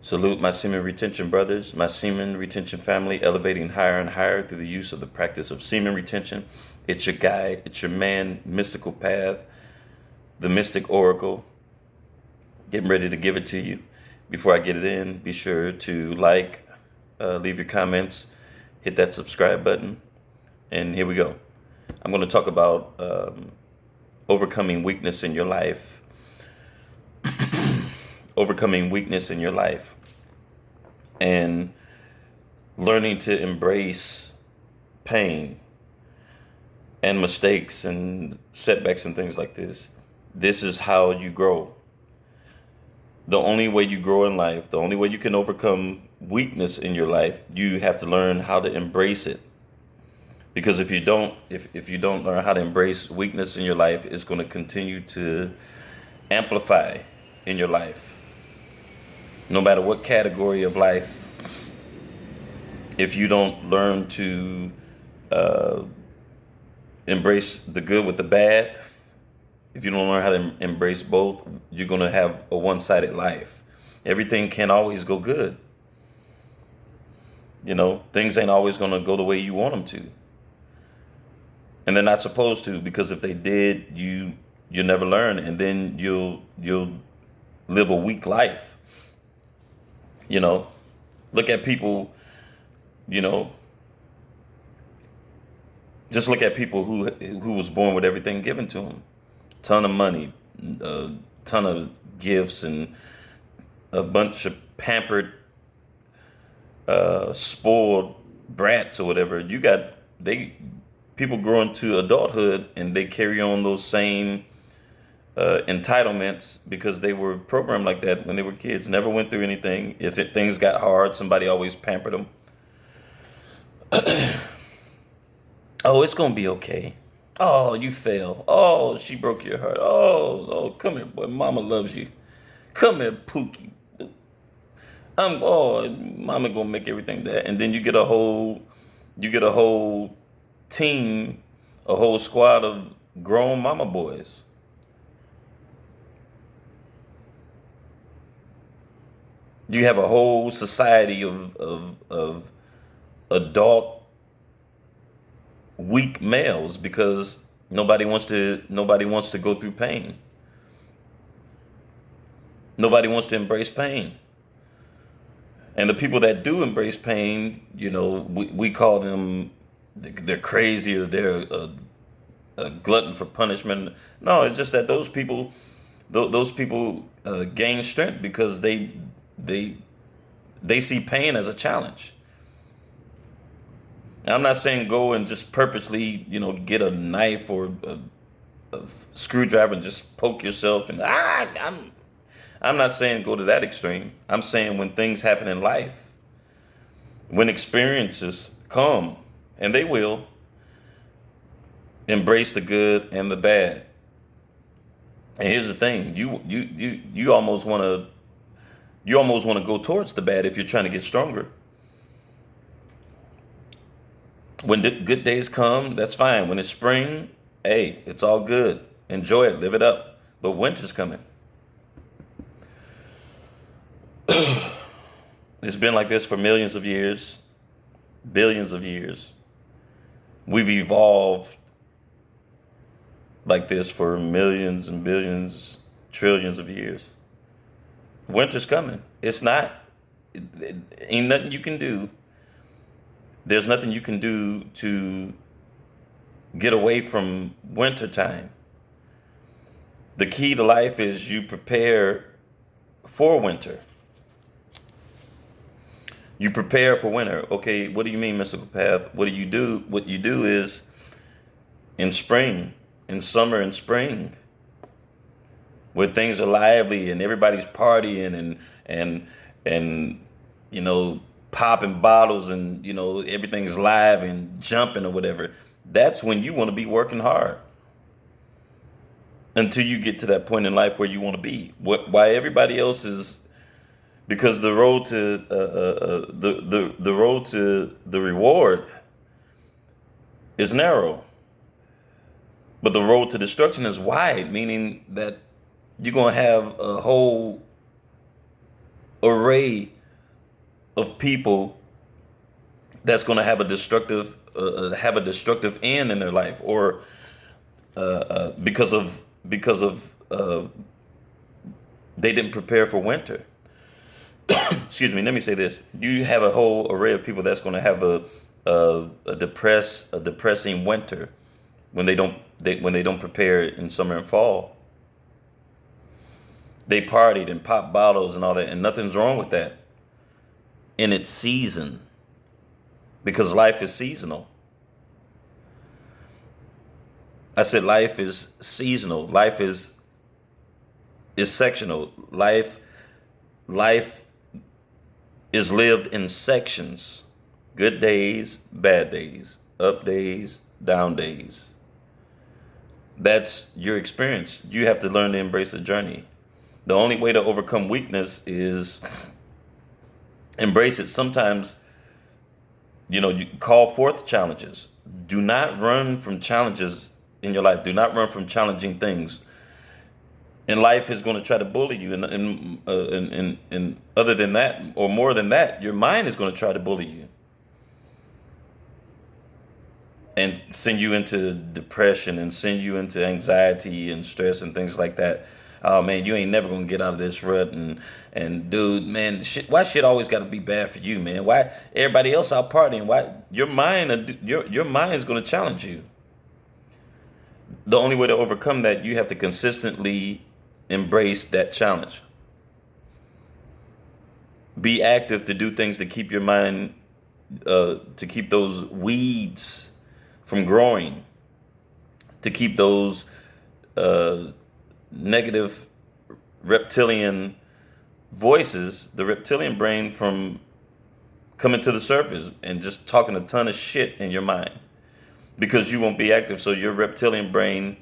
Salute my semen retention brothers, my semen retention family, elevating higher and higher through the use of the practice of semen retention. It's your guide, it's your man, mystical path, the mystic oracle. Getting ready to give it to you. Before I get it in, be sure to like, leave your comments, hit that subscribe button, and here we go. I'm going to talk about overcoming weakness in your life. Overcoming weakness in your life. And learning to embrace pain and mistakes and setbacks and things like this. This is how you grow. The only way you grow in life, the only way you can overcome weakness in your life, you have to learn how to embrace it. Because if you don't learn how to embrace weakness in your life, it's going to continue to amplify in your life. No matter what category of life, if you don't learn to embrace the good with the bad, if you don't learn how to embrace both, you're going to have a one-sided life. Everything can't always go good. Things ain't always going to go the way you want them to. And they're not supposed to, because if they did, you'll never learn, and then you'll live a weak life. Look at people, you know, just look at people who was born with everything given to them. Ton of money, a ton of gifts, and a bunch of pampered, spoiled brats or whatever. People grow into adulthood and they carry on those same entitlements because they were programmed like that when they were kids. Never went through anything. If things got hard, somebody always pampered them. Oh, it's gonna be okay. Oh, you fail. Oh, she broke your heart. Oh, come here, boy. Mama loves you. Come here, Pookie. Mama gonna make everything that. And then you get a whole team, a whole squad of grown mama boys. You have a whole society of adult weak males because nobody wants to go through pain. Nobody wants to embrace pain. And the people that do embrace pain, we call them, they're crazy, or they're a glutton for punishment. No, it's just that those people gain strength because they see pain as a challenge. I'm not saying go and just purposely, get a knife or a screwdriver and just poke yourself. And I'm not saying go to that extreme. I'm saying when things happen in life, when experiences come, and they will, embrace the good and the bad. And here's the thing: you almost want to go towards the bad if you're trying to get stronger. When the good days come, that's fine. When it's spring, hey, it's all good. Enjoy it, live it up. But winter's coming. It's been like this for millions of years, billions of years. We've evolved like this for millions and billions, trillions of years. Winter's coming. It's not, ain't nothing you can do. There's nothing you can do to get away from winter time. The key to life is you prepare for winter. You prepare for winter. Okay, what do you mean, Mystical Path? What do you do? What you do is in spring, in summer and spring, where things are lively and everybody's partying and popping bottles and everything's live and jumping or whatever. That's when you want to be working hard until you get to that point in life where you want to be. Why everybody else is, because the road to the road to the reward is narrow, but the road to destruction is wide, meaning that you're gonna have a whole array of people that's going to have a destructive end in their life, or because of they didn't prepare for winter. Excuse me. Let me say this: you have a whole array of people that's going to have a depressing winter when they don't prepare in summer and fall. They partied and popped bottles and all that, and nothing's wrong with that in its season, because life is seasonal. I said life is seasonal. Life is sectional. Life is lived in sections. Good days, bad days, up days, down days. That's your experience. You have to learn to embrace the journey. The only way to overcome weakness is embrace it. Sometimes, you call forth challenges. Do not run from challenges in your life. Do not run from challenging things. And life is going to try to bully you. And other than that, or more than that, your mind is going to try to bully you and send you into depression and send you into anxiety and stress and things like that. Oh man, you ain't never gonna get out of this rut. And dude, man, why shit always got to be bad for you, man? Why everybody else out partying? Why your mind is gonna challenge you. The only way to overcome that, you have to consistently embrace that challenge. Be active to do things to keep your mind, to keep those weeds from growing, to keep those negative reptilian voices, the reptilian brain, from coming to the surface and just talking a ton of shit in your mind, because you won't be active. So your reptilian brain,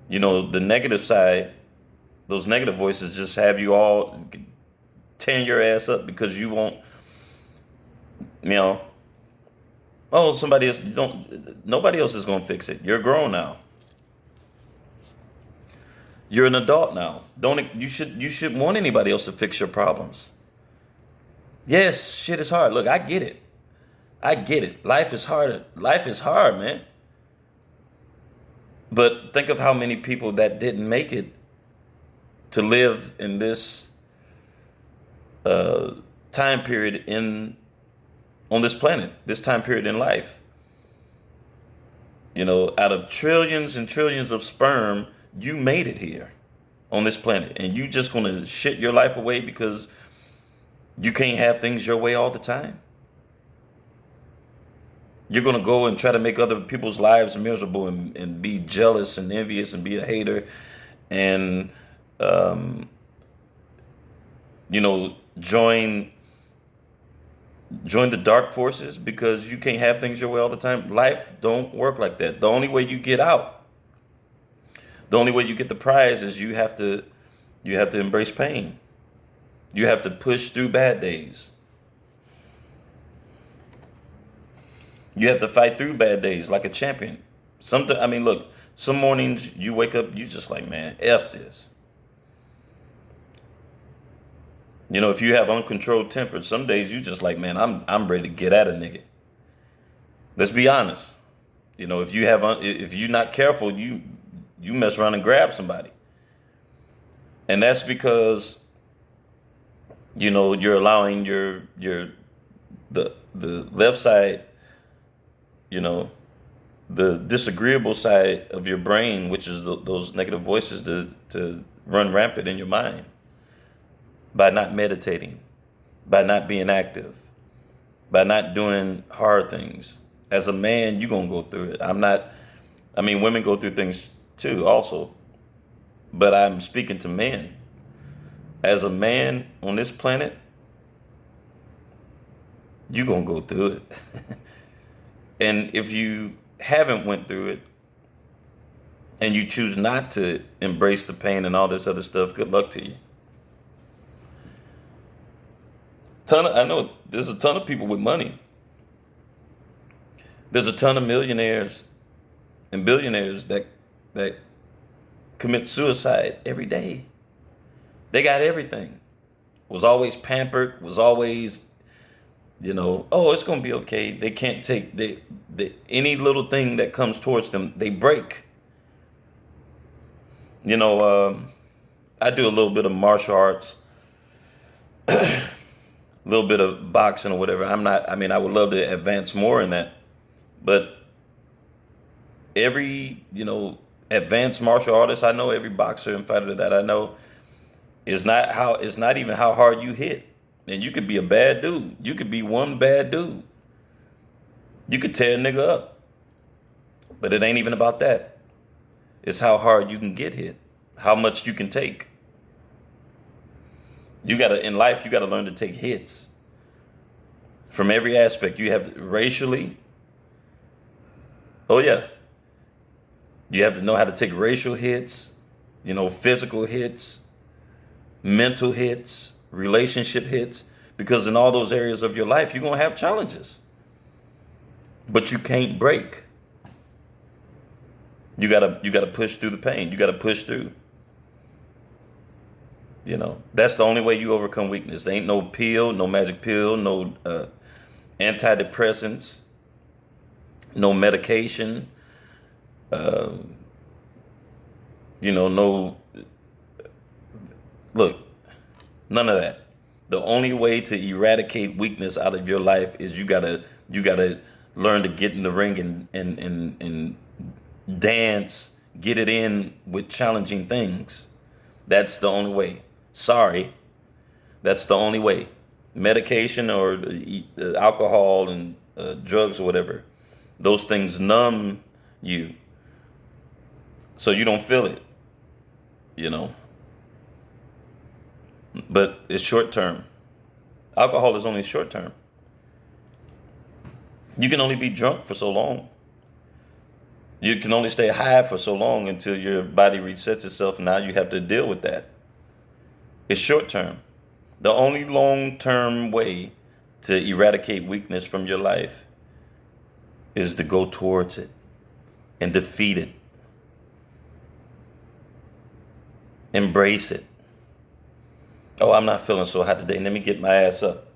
the negative side, those negative voices just have you all tearing your ass up because you won't, oh, nobody else is going to fix it. You're grown now. You're an adult now. You should want anybody else to fix your problems. Yes, shit is hard. Look, I get it. I get it. Life is hard. Life is hard, man. But think of how many people that didn't make it to live in this time period on this planet, this time period in life. Out of trillions and trillions of sperm, you made it here on this planet, and you just gonna shit your life away because you can't have things your way all the time. You're gonna go and try to make other people's lives miserable and be jealous and envious and be a hater and join the dark forces because you can't have things your way all the time. Life don't work like that. The only way you get out, the only way you get the prize, is you have to embrace pain. You have to push through bad days. You have to fight through bad days like a champion. Look, some mornings you wake up, you just like, man, F this. If you have uncontrolled temper, some days you just like, man, I'm ready to get at a nigga. Let's be honest. If you're not careful, you mess around and grab somebody. And that's because you're allowing the left side, the disagreeable side of your brain, which is those negative voices, to run rampant in your mind by not meditating, by not being active, by not doing hard things. As a man, you're going to go through it. Women go through things too also, but I'm speaking to men. As a man on this planet, you're going to go through it. And if you haven't went through it and you choose not to embrace the pain and all this other stuff, good luck to you. I know there's a ton of people with money. There's a ton of millionaires and billionaires that commit suicide every day. They got everything. Was always pampered, was always Oh, it's gonna be okay. They can't take any little thing that comes towards them, they break. You know, I do a little bit of martial arts, a little bit of boxing or whatever. I'm not. I mean, I would love to advance more in that, but every advanced martial artist I know, every boxer and fighter that I know, it's not even how hard you hit. And you could be a bad dude. You could be one bad dude. You could tear a nigga up. But it ain't even about that. It's how hard you can get hit, how much you can take. In life, you gotta learn to take hits from every aspect. You have to, racially. Oh yeah, you have to know how to take racial hits, physical hits, mental hits, relationship hits, because in all those areas of your life, you're gonna have challenges. But you can't break. You gotta push through the pain. You gotta push through. That's the only way you overcome weakness. There ain't no pill, no magic pill, no antidepressants, no medication, no, look, none of that. The only way to eradicate weakness out of your life is you gotta learn to get in the ring and dance, get it in with challenging things. That's the only way. Sorry, that's the only way. Medication or alcohol and drugs or whatever, those things numb you so you don't feel it, you know. But it's short term. Alcohol is only short term. You can only be drunk for so long. You can only stay high for so long until your body resets itself. Now you have to deal with that. It's short term. The only long term way to eradicate weakness from your life is to go towards it and defeat it. Embrace it. Oh, I'm not feeling so hot today. Let me get my ass up.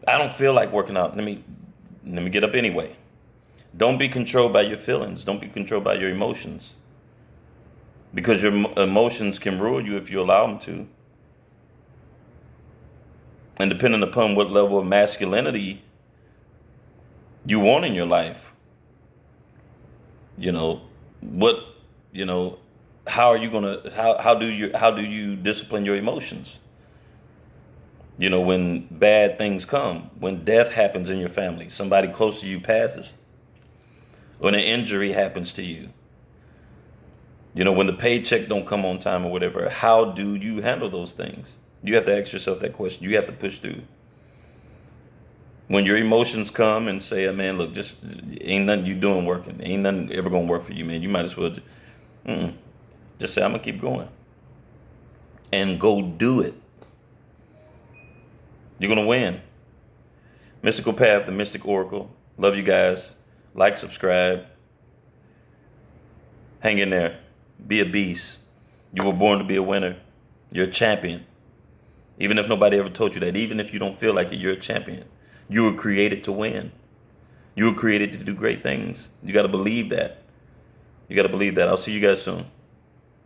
I don't feel like working out. Let me get up anyway. Don't be controlled by your feelings. Don't be controlled by your emotions. Because your emotions can rule you if you allow them to. And depending upon what level of masculinity you want in your life, what, how are you gonna how do you discipline your emotions? When bad things come, when death happens in your family, somebody close to you passes, when an injury happens to you, when the paycheck don't come on time or whatever, how do you handle those things? You have to ask yourself that question. You have to push through. When your emotions come and say, oh, man, look, just ain't nothing you doing working. Ain't nothing ever gonna work for you, man. You might as well just say, I'm gonna keep going. And go do it. You're gonna win. Mystical Path, the Mystic Oracle. Love you guys. Like, subscribe. Hang in there. Be a beast. You were born to be a winner. You're a champion. Even if nobody ever told you that, even if you don't feel like it, you're a champion. You were created to win. You were created to do great things. You got to believe that. You got to believe that. I'll see you guys soon.